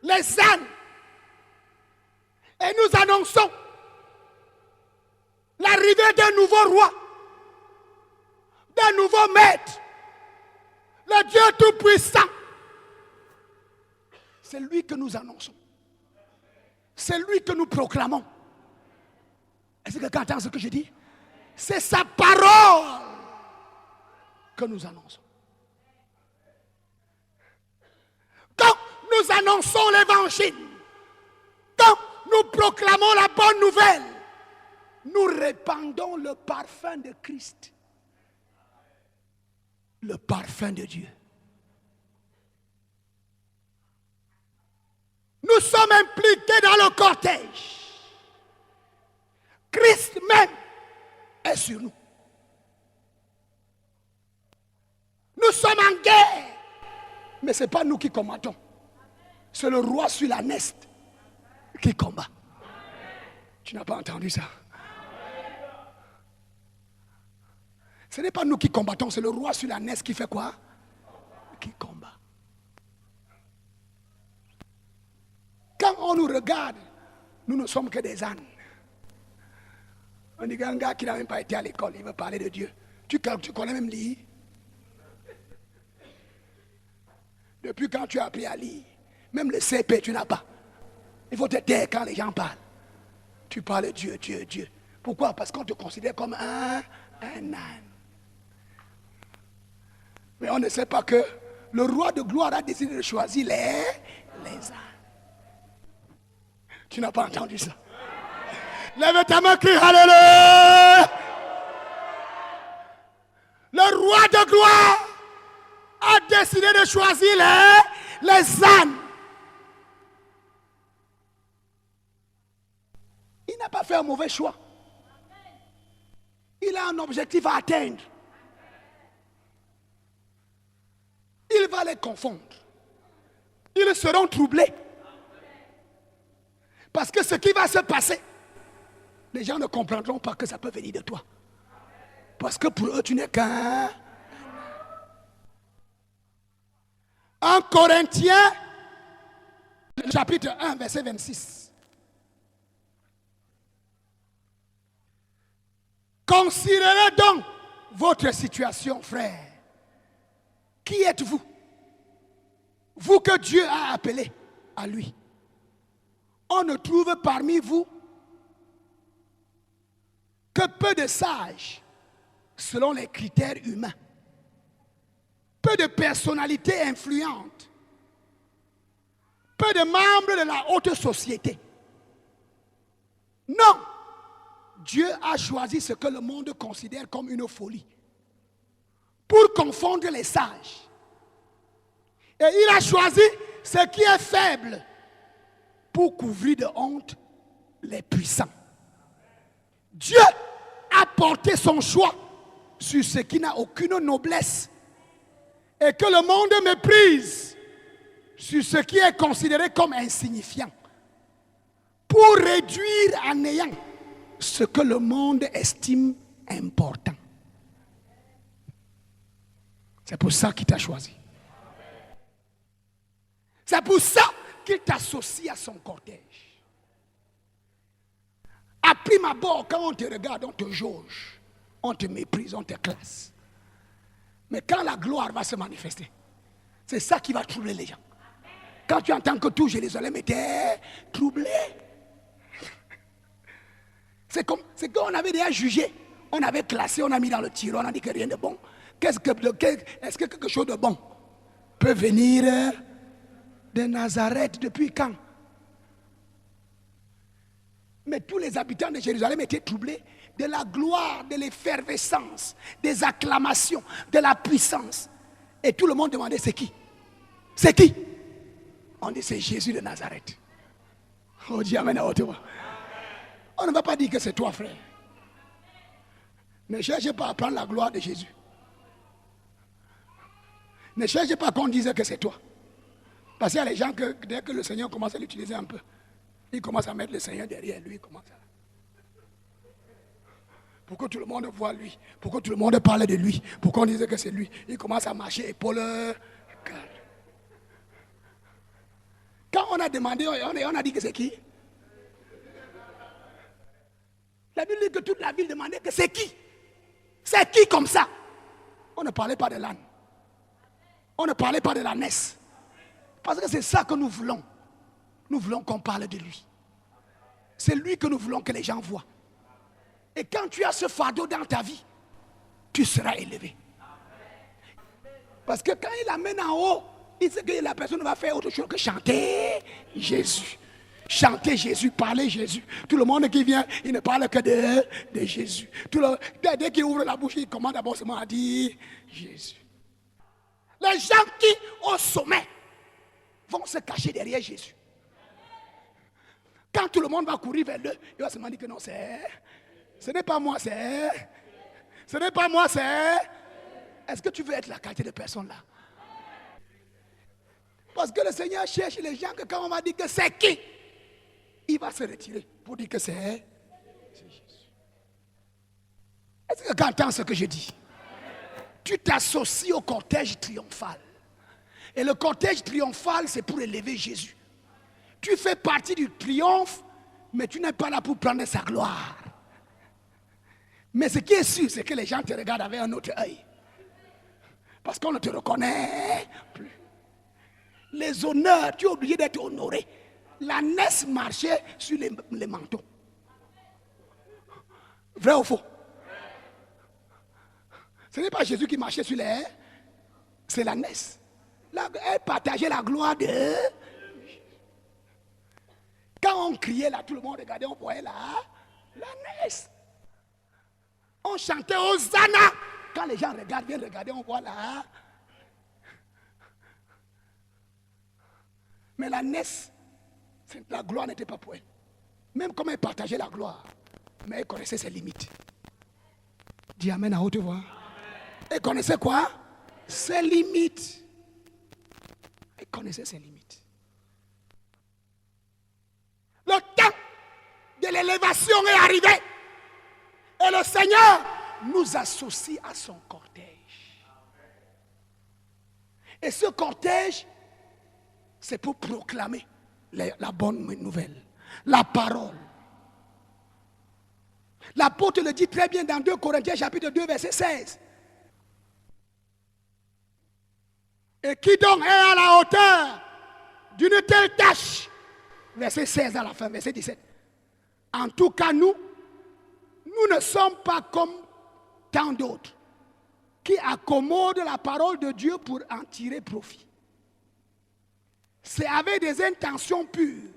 les ânes, et nous annonçons l'arrivée d'un nouveau roi, d'un nouveau maître, le Dieu Tout-Puissant. C'est lui que nous annonçons. C'est lui que nous proclamons. Est-ce que quelqu'un entend ce que je dis? C'est sa parole que nous annonçons. Quand nous annonçons l'évangile, quand nous proclamons la bonne nouvelle, nous répandons le parfum de Christ, le parfum de Dieu. Nous sommes impliqués dans le cortège. Christ même est sur nous. Nous sommes en guerre. Mais ce n'est pas nous qui combattons. C'est le roi sur la neste qui combat. Tu n'as pas entendu ça? Ce n'est pas nous qui combattons, c'est le roi sur la neste qui fait quoi? Qui combat. Quand on nous regarde, nous ne sommes que des ânes. On dit qu'un gars qui n'a même pas été à l'école, il veut parler de Dieu. Tu connais même lire? Depuis quand tu as appris à lire? Même le CP, tu n'as pas. Il faut te taire quand les gens parlent. Tu parles de Dieu, Dieu, Dieu. Pourquoi? Parce qu'on te considère comme un âne. Mais on ne sait pas que le roi de gloire a décidé de choisir les ânes. Tu n'as pas entendu ça? Lève ta main, crie Alléluia! Le roi de gloire a décidé de choisir les ânes. Il n'a pas fait un mauvais choix. Il a un objectif à atteindre. Il va les confondre. Ils seront troublés. Parce que ce qui va se passer, les gens ne comprendront pas que ça peut venir de toi. Parce que pour eux, tu n'es qu'un... 1 Corinthiens, chapitre 1, verset 26. Considérez donc votre situation, frère. Qui êtes-vous? Vous que Dieu a appelé à lui. On ne trouve parmi vous que peu de sages selon les critères humains. Peu de personnalités influentes. Peu de membres de la haute société. Non! Dieu a choisi ce que le monde considère comme une folie pour confondre les sages. Et il a choisi ce qui est faible pour couvrir de honte les puissants. Dieu a porté son choix sur ce qui n'a aucune noblesse et que le monde méprise, sur ce qui est considéré comme insignifiant, pour réduire à néant ce que le monde estime important. C'est pour ça qu'il t'a choisi. C'est pour ça qu'il t'associe à son cortège. À prime abord, quand on te regarde, on te jauge, on te méprise, on te classe. Mais quand la gloire va se manifester, c'est ça qui va troubler les gens. Quand tu entends que tout Jérusalem était troublé, c'est qu'on avait déjà jugé, on avait classé, on a mis dans le tiroir, on a dit que rien de bon. Est-ce que quelque chose de bon peut venir de Nazareth depuis quand? Mais tous les habitants de Jérusalem étaient troublés de la gloire, de l'effervescence, des acclamations, de la puissance. Et tout le monde demandait c'est qui? C'est qui? On dit c'est Jésus de Nazareth. On dit amen à haute voix. On ne va pas dire que c'est toi, frère. Ne cherchez pas à prendre la gloire de Jésus. Ne cherchez pas qu'on dise que c'est toi. Parce qu'il y a les gens que dès que le Seigneur commence à l'utiliser un peu, il commence à mettre le Seigneur derrière lui. Pour que tout le monde voit lui. Pour que tout le monde parle de lui. Pour qu'on dise que c'est lui. Il commence à marcher épaule. Quand on a demandé, on a dit que c'est qui? La Bible dit que toute la ville demandait que c'est qui? C'est qui comme ça? On ne parlait pas de l'âne. On ne parlait pas de l'ânesse. Parce que c'est ça que nous voulons. Nous voulons qu'on parle de lui. C'est lui que nous voulons que les gens voient. Et quand tu as ce fardeau dans ta vie, tu seras élevé. Parce que quand il l'amène en haut, il sait que la personne va faire autre chose que chanter Jésus. Chanter Jésus, parler Jésus. Tout le monde qui vient, il ne parle que de Jésus. Dès qu'il ouvre la bouche, il commence d'abord seulement à dire Jésus. Les gens qui, au sommet, vont se cacher derrière Jésus. Quand tout le monde va courir vers eux, il va seulement dire que non, ce n'est pas moi, ce n'est pas moi, c'est... Est-ce que tu veux être la qualité de personne là? Parce que le Seigneur cherche les gens que quand on va dire que c'est qui, il va se retirer pour dire que c'est Jésus. Est-ce que tu entends ce que je dis? Tu t'associes au cortège triomphal. Et le cortège triomphal, c'est pour élever Jésus. Tu fais partie du triomphe, mais tu n'es pas là pour prendre sa gloire. Mais ce qui est sûr, c'est que les gens te regardent avec un autre œil. Parce qu'on ne te reconnaît plus. Les honneurs, tu es obligé d'être honoré. L'ânesse marchait sur les manteaux. Vrai ou faux? Ce n'est pas Jésus qui marchait sur les... C'est l'ânesse. Elle partageait la gloire de... Quand on criait là, tout le monde regardait, on voyait là, l'ânesse. On chantait Hosanna. Quand les gens regardent, viennent regarder, on voit là. Mais l'ânesse, la gloire n'était pas pour elle. Même comme elle partageait la gloire, mais elle connaissait ses limites. Dis amen à haute voix. Elle connaissait quoi? Ses limites. connaissait ses limites. Le temps de l'élévation est arrivé. Et le Seigneur nous associe à son cortège. Et ce cortège, c'est pour proclamer la bonne nouvelle, la parole. L'apôtre le dit très bien dans 2 Corinthiens chapitre 2 verset 16. Et qui donc est à la hauteur d'une telle tâche? Verset 16 à la fin, verset 17. En tout cas, nous ne sommes pas comme tant d'autres qui accommodent la parole de Dieu pour en tirer profit. C'est avec des intentions pures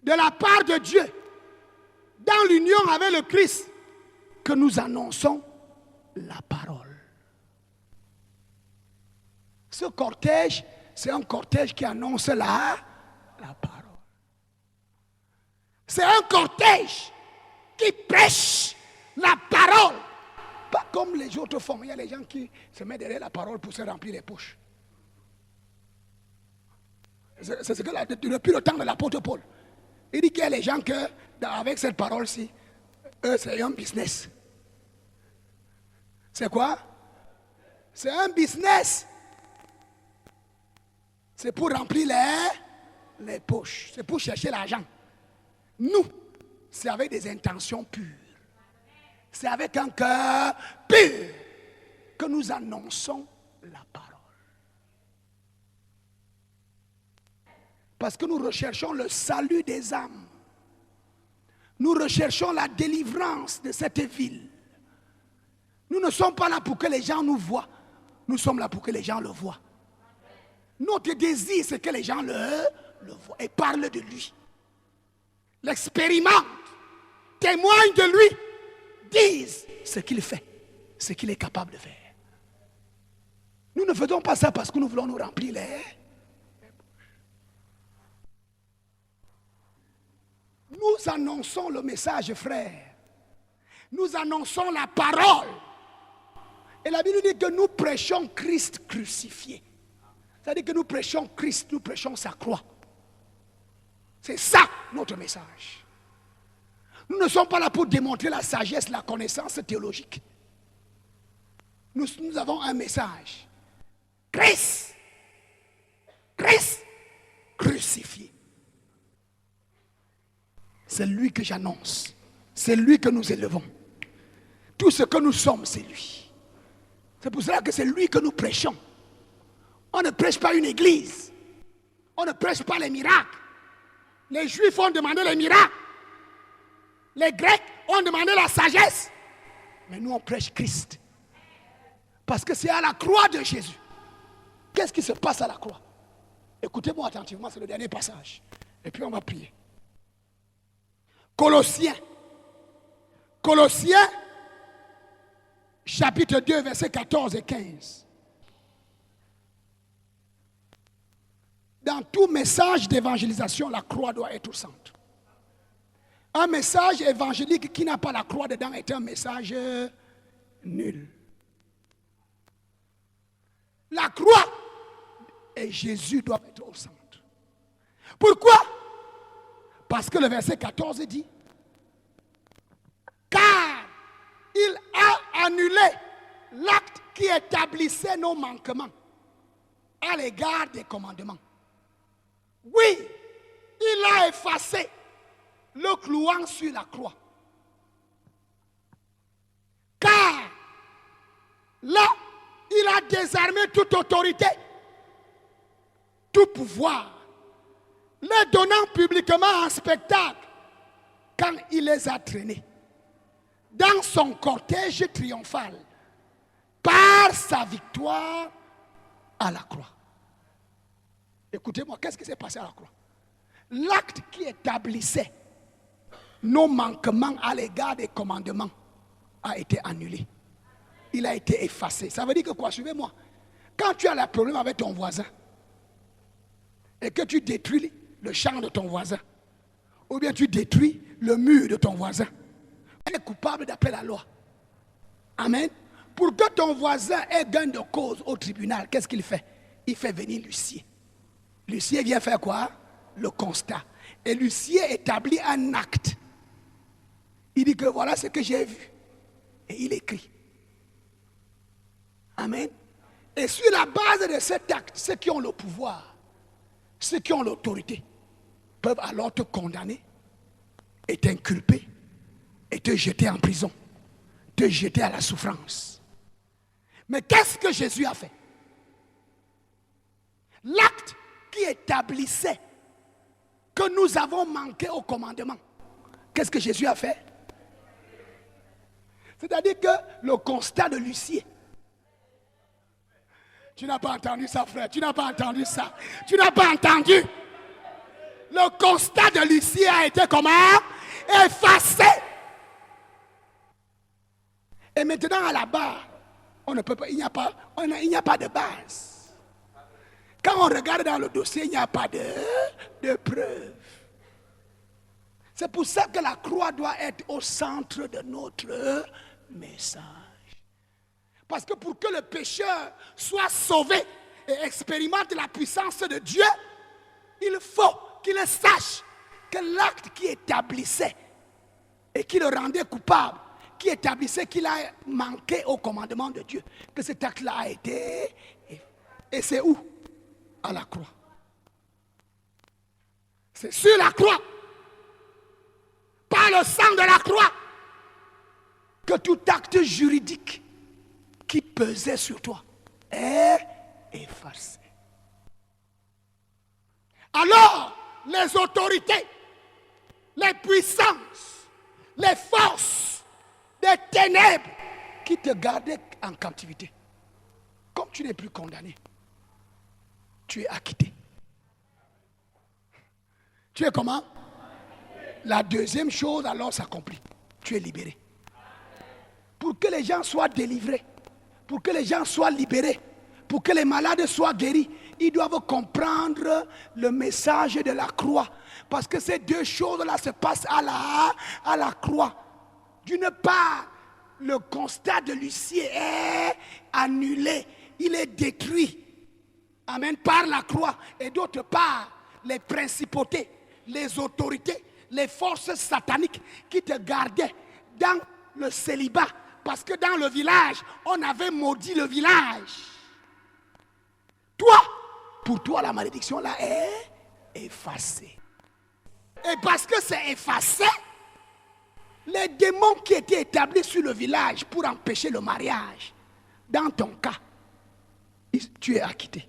de la part de Dieu, dans l'union avec le Christ, que nous annonçons la parole. Ce cortège, c'est un cortège qui annonce la parole. C'est un cortège qui prêche la parole. Pas comme les autres font. Il y a les gens qui se mettent derrière la parole pour se remplir les poches. C'est ce que depuis le temps de l'apôtre Paul. Il dit qu'il y a les gens que, avec cette parole-ci, eux, c'est un business. C'est quoi? C'est un business. C'est pour remplir les poches. C'est pour chercher l'argent. Nous, c'est avec des intentions pures. C'est avec un cœur pur que nous annonçons la parole. Parce que nous recherchons le salut des âmes. Nous recherchons la délivrance de cette ville. Nous ne sommes pas là pour que les gens nous voient. Nous sommes là pour que les gens le voient. Notre désir, c'est que les gens le voient et parlent de lui. L'expérimentent, témoignent de lui, disent ce qu'il fait, ce qu'il est capable de faire. Nous ne faisons pas ça parce que nous voulons nous remplir les bouches. Nous annonçons le message, frère. Nous annonçons la parole. Et la Bible dit que nous prêchons Christ crucifié. C'est-à-dire que nous prêchons Christ, nous prêchons sa croix. C'est ça notre message. Nous ne sommes pas là pour démontrer la sagesse, la connaissance théologique. Nous avons un message. Christ crucifié. C'est lui que j'annonce. C'est lui que nous élevons. Tout ce que nous sommes, c'est lui. C'est pour cela que c'est lui que nous prêchons. On ne prêche pas une église. On ne prêche pas les miracles. Les Juifs ont demandé les miracles. Les Grecs ont demandé la sagesse. Mais nous, on prêche Christ. Parce que c'est à la croix de Jésus. Qu'est-ce qui se passe à la croix? Écoutez-moi attentivement, c'est le dernier passage. Et puis on va prier. Colossiens, chapitre 2, versets 14 et 15. Dans tout message d'évangélisation, la croix doit être au centre. Un message évangélique qui n'a pas la croix dedans est un message nul. La croix et Jésus doivent être au centre. Pourquoi? Parce que le verset 14 dit: car il a annulé l'acte qui établissait nos manquements à l'égard des commandements. Oui, il a effacé le clouant sur la croix. Car là, il a désarmé toute autorité, tout pouvoir, les donnant publiquement en spectacle quand il les a traînés dans son cortège triomphal par sa victoire à la croix. Écoutez-moi, qu'est-ce qui s'est passé à la croix? L'acte qui établissait nos manquements à l'égard des commandements a été annulé. Il a été effacé. Ça veut dire que quoi? Suivez-moi. Quand tu as un problème avec ton voisin et que tu détruis le champ de ton voisin, ou bien tu détruis le mur de ton voisin, tu es coupable d'après la loi. Amen. Pour que ton voisin ait gain de cause au tribunal, qu'est-ce qu'il fait? Il fait venir l'huissier. L'huissier vient faire quoi? Le constat. Et l'huissier établit un acte. Il dit que voilà ce que j'ai vu. Et il écrit. Amen. Et sur la base de cet acte, ceux qui ont le pouvoir, ceux qui ont l'autorité, peuvent alors te condamner et t'inculper et te jeter en prison, te jeter à la souffrance. Mais qu'est-ce que Jésus a fait? L'acte qui établissait que nous avons manqué au commandement, qu'est-ce que Jésus a fait? C'est-à-dire que le constat de l'huissier. Tu n'as pas entendu ça, frère. Tu n'as pas entendu ça. Tu n'as pas entendu. Le constat de l'huissier a été comment? Effacé. Et maintenant à la barre, on ne peut pas, il n'y a pas de base. Quand on regarde dans le dossier, il n'y a pas de preuve. C'est pour ça que la croix doit être au centre de notre message. Parce que pour que le pécheur soit sauvé et expérimente la puissance de Dieu, il faut qu'il sache que l'acte qui établissait et qui le rendait coupable, qui établissait qu'il a manqué au commandement de Dieu, que cet acte-là a été... Et c'est où? À la croix. C'est sur la croix, par le sang de la croix, que tout acte juridique qui pesait sur toi est effacé. Alors, les autorités, les puissances, les forces des ténèbres qui te gardaient en captivité, comme tu n'es plus condamné, tu es acquitté. Tu es comment? La deuxième chose alors s'accomplit. Tu es libéré. Pour que les gens soient délivrés, pour que les gens soient libérés, pour que les malades soient guéris, ils doivent comprendre le message de la croix. Parce que ces deux choses-là se passent à la croix. D'une part, le constat de l'huissier est annulé, il est détruit. Amen, par la croix. Et d'autre part, les principautés, les autorités, les forces sataniques qui te gardaient dans le célibat. Parce que dans le village, on avait maudit le village. Toi, pour toi, la malédiction là est effacée. Et parce que c'est effacé, les démons qui étaient établis sur le village pour empêcher le mariage, dans ton cas, tu es acquitté.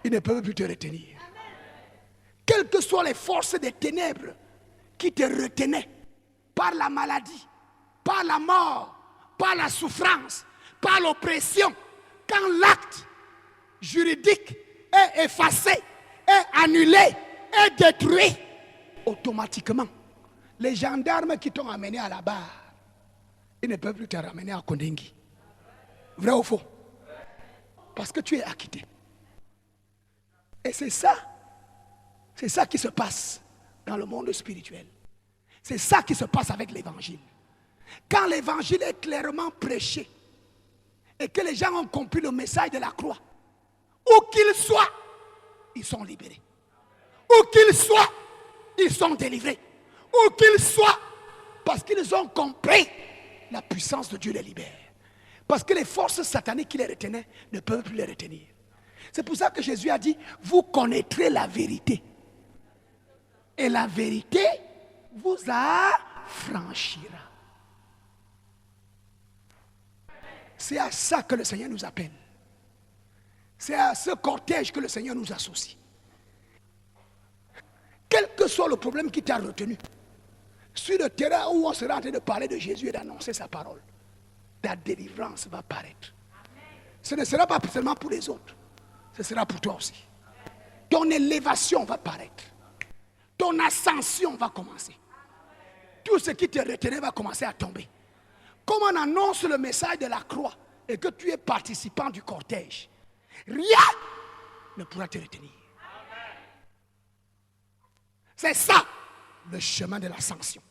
Ils ne peuvent plus te retenir. Quelles que soient les forces des ténèbres qui te retenaient par la maladie, par la mort, par la souffrance, par l'oppression, quand l'acte juridique est effacé, est annulé, est détruit, automatiquement, les gendarmes qui t'ont amené à la barre, ils ne peuvent plus te ramener à Kondengui. Vrai ou faux? Parce que tu es acquitté. Et c'est ça qui se passe dans le monde spirituel. C'est ça qui se passe avec l'évangile. Quand l'évangile est clairement prêché et que les gens ont compris le message de la croix, où qu'ils soient, ils sont libérés. Où qu'ils soient, ils sont délivrés. Où qu'ils soient, parce qu'ils ont compris la puissance de Dieu les libère. Parce que les forces sataniques qui les retenaient ne peuvent plus les retenir. C'est pour ça que Jésus a dit, vous connaîtrez la vérité. Et la vérité vous affranchira. C'est à ça que le Seigneur nous appelle. C'est à ce cortège que le Seigneur nous associe. Quel que soit le problème qui t'a retenu, sur le terrain où on sera en train de parler de Jésus et d'annoncer sa parole, ta délivrance va paraître. Ce ne sera pas seulement pour les autres, ce sera pour toi aussi. Ton élévation va paraître. Ton ascension va commencer. Tout ce qui te retenait va commencer à tomber. Comme on annonce le message de la croix et que tu es participant du cortège, rien ne pourra te retenir. C'est ça le chemin de l'ascension.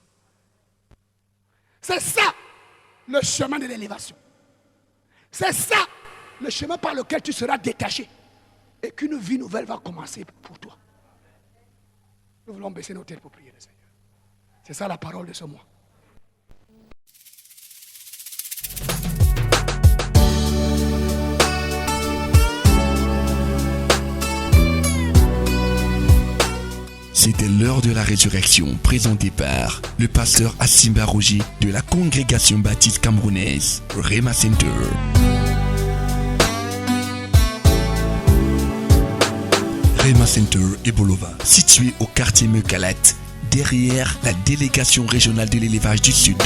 C'est ça le chemin de l'élévation. C'est ça le chemin par lequel tu seras détaché et qu'une vie nouvelle va commencer pour toi. Nous voulons baisser nos têtes pour prier le Seigneur. C'est ça la parole de ce mois. C'était l'heure de la résurrection présentée par le pasteur Asimba Roger de la congrégation baptiste camerounaise Rema Center. Rema Center et Bolova, situé au quartier Meucalat, derrière la délégation régionale de l'élevage du Sud.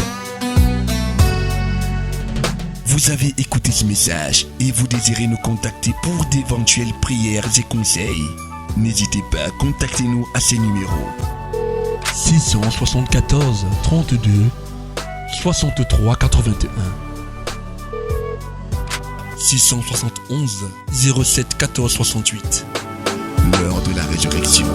Vous avez écouté ce message et vous désirez nous contacter pour d'éventuelles prières et conseils. N'hésitez pas, contactez-nous à ces numéros 674 32 63 81 671 07 14 68. L'heure de la résurrection.